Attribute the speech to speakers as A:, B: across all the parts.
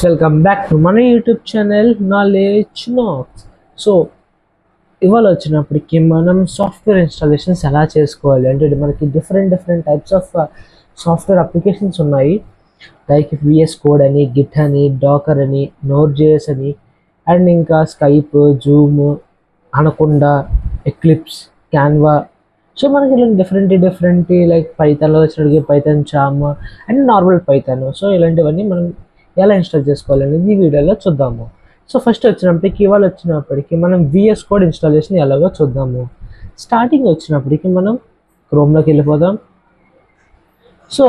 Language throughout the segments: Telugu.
A: వెల్కమ్ బ్యాక్ టు మన YouTube channel knowledge knots. So ఇవాళ వచ్చినప్పటికి మనం సాఫ్ట్వేర్ ఇన్స్టాలేషన్స్ ఎలా చేసుకోవాలి అంటే మనకి different types of software applications ఉన్నాయి. లైక్ విఎస్ కోడ్ అని, గిట్ అని, డాకర్ అని, నోట్ జేఎస్ అని, అండ్ ఇంకా Skype, Zoom, Anaconda, Eclipse, Canva. So మనకి ఇలాంటి డిఫరెంట్ లైక్ పైథాన్లో వచ్చినట్టుగా Python charm and normal Python. So ఇలాంటివన్నీ మనం ఎలా ఇన్స్టాల్ చేసుకోవాలనేది ఈ వీడియోలో చూద్దాము. సో ఫస్ట్ వచ్చినప్పటికి మనం విఎస్ కోడ్ ఇన్స్టాలేషన్ ఎలాగో చూద్దాము. స్టార్టింగ్ వచ్చినప్పటికి మనం క్రోమ్లోకి వెళ్ళిపోదాం. సో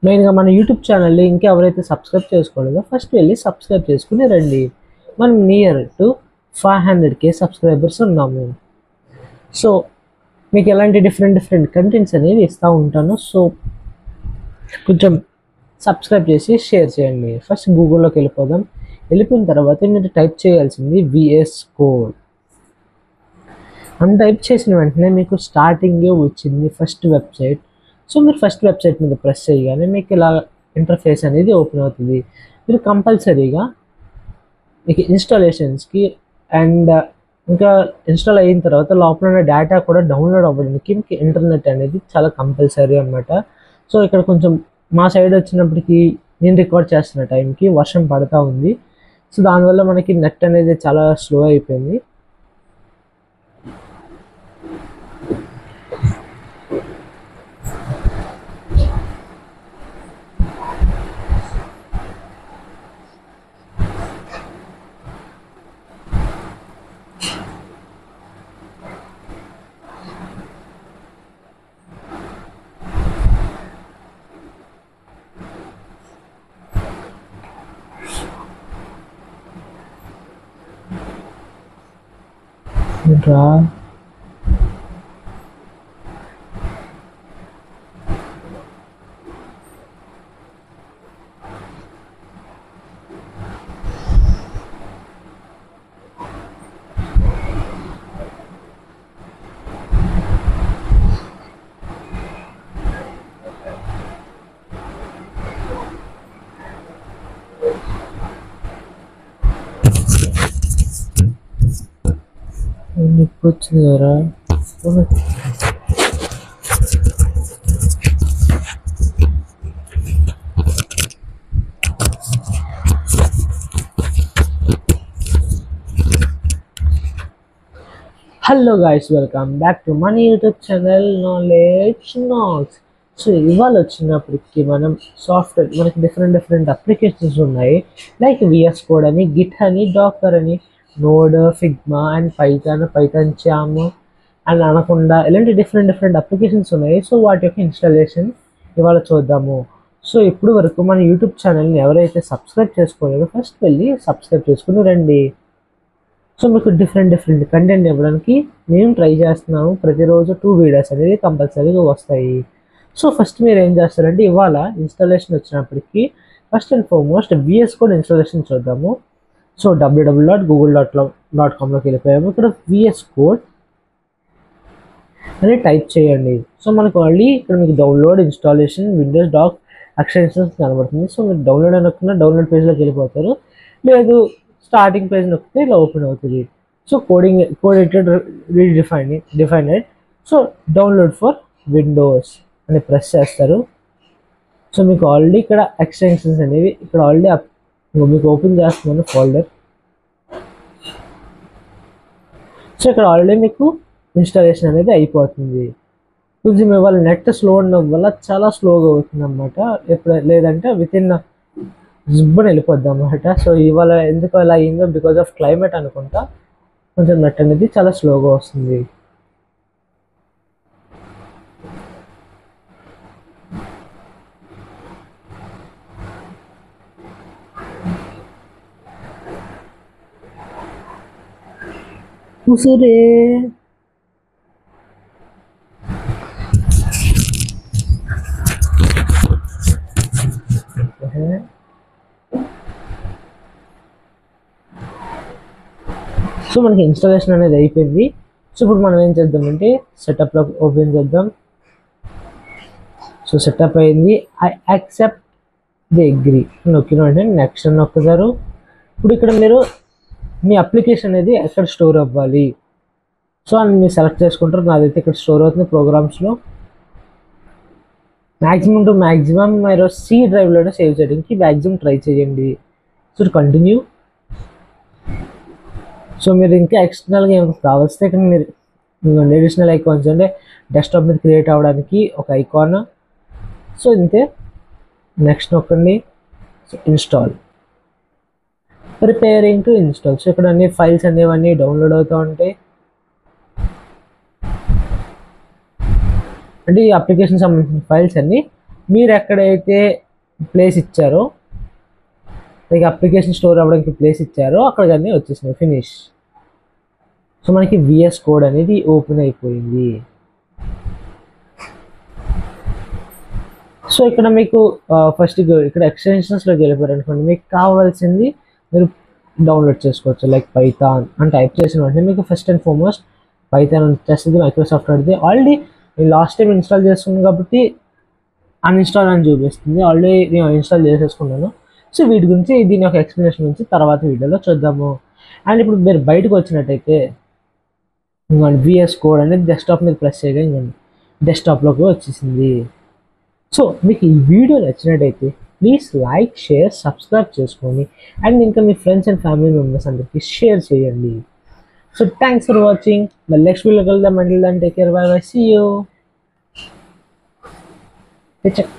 A: మెయిన్గా మన యూట్యూబ్ ఛానల్ని ఇంకా ఎవరైతే సబ్స్క్రైబ్ చేసుకోలేదో ఫస్ట్ వెళ్ళి సబ్స్క్రైబ్ చేసుకుని రండి. మనం నియర్ టు 500K సబ్స్క్రైబర్స్ ఉన్నాము. సో మీకు ఎలాంటి డిఫరెంట్ కంటెంట్స్ అనేవి ఇస్తూ ఉంటాను. సో కొంచెం సబ్స్క్రైబ్ చేసి షేర్ చేయండి. ఫస్ట్ గూగుల్లోకి వెళ్ళిపోదాం. వెళ్ళిపోయిన తర్వాత మీరు టైప్ చేయాల్సింది విఎస్ కోడ్ అని టైప్ చేసిన వెంటనే మీకు స్టార్టింగే వచ్చింది ఫస్ట్ వెబ్సైట్. సో మీరు ఫస్ట్ వెబ్సైట్ మీద ప్రెస్ చేయగానే మీకు ఇలా ఇంటర్ఫేస్ అనేది ఓపెన్ అవుతుంది. మీరు కంపల్సరీగా మీకు ఇన్స్టాలేషన్స్కి అండ్ ఇంకా ఇన్స్టాల్ అయిన తర్వాత లోపల ఉన్న డేటా కూడా డౌన్లోడ్ అవ్వడానికి మీకు ఇంటర్నెట్ అనేది చాలా కంపల్సరీ అన్నమాట. సో ఇక్కడ కొంచెం మా సైడ్ వచ్చినప్పటికీ నేను రికార్డ్ చేస్తున్న టైంకి వర్షం పడుతూ ఉంది. సో దానివల్ల మనకి నెట్ అనేది చాలా స్లో అయిపోయింది. రా ఇప్పుడు వచ్చింది కదా. Hello guys, welcome back to మన YouTube channel knowledge knots. So ఇవాళ వచ్చినప్పటికి మనం సాఫ్ట్వేర్ మనకి డిఫరెంట్ అప్లికేషన్స్ ఉన్నాయి. లైక్ విఎస్ కోడ్ అని, గిట్ అని, డాకర్ అని, Node, Figma and Python charm and Anaconda, ఇలాంటి డిఫరెంట్ అప్లికేషన్స్ ఉన్నాయి. సో వాటి యొక్క ఇన్స్టాలేషన్ ఇవాళ చూద్దాము. సో ఇప్పుడు వరకు మన యూట్యూబ్ ఛానల్ని ఎవరైతే సబ్స్క్రైబ్ చేసుకోలేదో ఫస్ట్ వెళ్ళి సబ్స్క్రైబ్ చేసుకుని రండి. సో మీకు డిఫరెంట్ కంటెంట్ ఇవ్వడానికి మేము ట్రై చేస్తున్నాము. ప్రతిరోజు 2 వీడియోస్ అనేది కంపల్సరీగా వస్తాయి. సో ఫస్ట్ మీరు ఏం చేస్తారంటే ఇవాళ ఇన్స్టాలేషన్ వచ్చినప్పటికీ first and foremost VS code installation చూద్దాము. సో www.google.com వెళ్ళిపోయాము. ఇక్కడ విఎస్ కోడ్ అని టైప్ చేయండి. సో మనకు ఆల్రెడీ ఇక్కడ మీకు download, installation, Windows doc, extensions కనబడుతుంది. సో మీరు డౌన్లోడ్ అనుకున్న డౌన్లోడ్ పేజ్లోకి వెళ్ళిపోతారు. లేదు స్టార్టింగ్ పేజ్ నొక్కితే ఇలా ఓపెన్ అవుతుంది. So code editor defined. So download for Windows అని ప్రెస్ చేస్తారు. సో మీకు ఆల్రెడీ ఇక్కడ ఎక్స్టెన్షన్స్ అనేవి ఇక్కడ ఆల్రెడీ మీకు ఓపెన్ చేస్తున్నాను ఫోల్డర్. సో ఇక్కడ ఆల్రెడీ మీకు ఇన్స్టాలేషన్ అనేది అయిపోతుంది. కొంచెం ఇవాళ నెట్ స్లో ఉండడం వల్ల చాలా స్లోగా అవుతుంది అన్నమాట. లేదంటే వితిన్ జిబ్బుని వెళ్ళిపోద్ది అన్నమాట. సో ఇవాళ ఎందుకు అలా అయిందో బికాజ్ ఆఫ్ క్లైమేట్ అనుకుంటా కొంచెం నెట్ అనేది చాలా స్లోగా వస్తుంది. ఉసిరే సో మనకి ఇన్స్టాలేషన్ అనేది అయిపోయింది. సో ఇప్పుడు మనం ఏం చేద్దామంటే సెటప్లో ఓపెన్ చేద్దాం. సో సెటప్ అయింది. ఐ యాక్సెప్ట్ ఇది అగ్రి నొక్కిన వెంటనే నెక్స్ట్ అని నొక్కుతారు. ఇప్పుడు ఇక్కడ మీరు మీ అప్లికేషన్ అనేది ఎక్కడ స్టోర్ అవ్వాలి సో అని మీరు సెలెక్ట్ చేసుకుంటారు. నాదైతే ఇక్కడ స్టోర్ అవుతుంది ప్రోగ్రామ్స్లో. మ్యాక్సిమం టు మ్యాక్సిమం మీరు సి డ్రైవ్లోనే సేవ్ చేయడానికి మ్యాక్సిమం ట్రై చేయండి. So continue. సో మీరు ఇంకా ఎక్స్టర్నల్గా ఏమైనా కావాల్సి ఇక్కడ మీరు అడిషనల్ ఐకాన్స్ అంటే డెస్క్టాప్ మీద క్రియేట్ అవ్వడానికి ఒక ఐకాన్. సో ఇంతే. నెక్స్ట్ నొక్కండి. So install, preparing to install. So ఇక్కడ అన్ని ఫైల్స్ అనేవన్నీ డౌన్లోడ్ అవుతూ ఉంటాయి. అంటే ఈ అప్లికేషన్ సంబంధించిన ఫైల్స్ అన్నీ మీరు ఎక్కడైతే ప్లేస్ ఇచ్చారో లైక్ అప్లికేషన్ స్టోర్ అవ్వడానికి ప్లేస్ ఇచ్చారో అక్కడికి అన్నీ వచ్చేసినాయి. ఫినిష్. సో మనకి విఎస్ కోడ్ అనేది ఓపెన్ అయిపోయింది. సో ఇక్కడ మీకు ఫస్ట్ ఇక్కడ ఎక్స్టెన్షన్స్లోకి వెళ్ళిపోయారు అనుకోండి, మీకు కావాల్సింది మీరు డౌన్లోడ్ చేసుకోవచ్చు. లైక్ పైథాన్ అని టైప్ చేసిన వెంటనే మీకు ఫస్ట్ అండ్ ఫార్మోస్ట్ పైథాన్ వచ్చేస్తుంది. మైక్రోసాఫ్ట్ వర్డ్ది ఆల్రెడీ నేను లాస్ట్ టైం ఇన్స్టాల్ చేస్తున్నాను కాబట్టి అన్ఇన్స్టాల్ అని చూపిస్తుంది. ఆల్రెడీ నేను ఇన్స్టాల్ చేసేసుకున్నాను. సో వీటి గురించి దీని యొక్క ఎక్స్ప్లెనేషన్ గురించి తర్వాత వీడియోలో చూద్దాము. అండ్ ఇప్పుడు మీరు బయటకు వచ్చినట్టయితే ఇంకోండి విఎస్ కోడ్ అనేది డెస్క్టాప్ మీద ప్రెస్ చేయగా ఇంకోండి డెస్క్టాప్లోకి వచ్చేసింది. సో మీకు ఈ వీడియో నచ్చినట్టయితే ప్లీజ్ లైక్, షేర్, సబ్స్క్రైబ్ చేసుకోండి. అండ్ ఇంకా మీ ఫ్రెండ్స్ అండ్ ఫ్యామిలీ మెంబర్స్ అందరికీ షేర్ చేయండి. So thanks for watching. మళ్ళీ నెక్స్ట్ వీడియోకి వెళ్దాం. Until then take care, bye bye, see you.